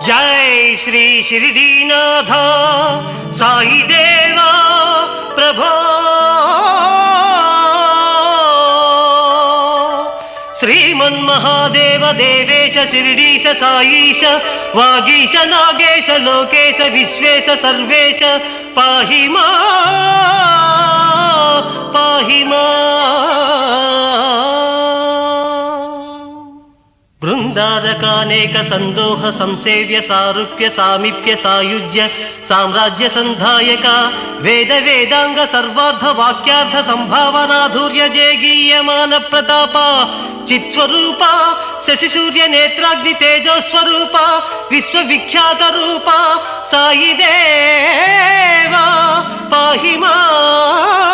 जय श्री शिरडीनाथ साई देवा प्रभो श्रीमन्महादेव देवेश शिरडीश साईश वागीश नागेश लोकेश विश्वेश सर्वेश पाहि मां बृंदारकानेक संदोह संसेव्य सारूप्य सामीप्य सायुज्य साम्राज्य संधायक वेद वेदांग सर्वार्थ वाक्यार्थ संभावनाधुर्य जयगीयमान प्रताप चित्स्वरूप शशि सूर्य नेत्राग्नि तेजो स्वरूप विश्वविख्यात रूप साई देवा पाहि मां।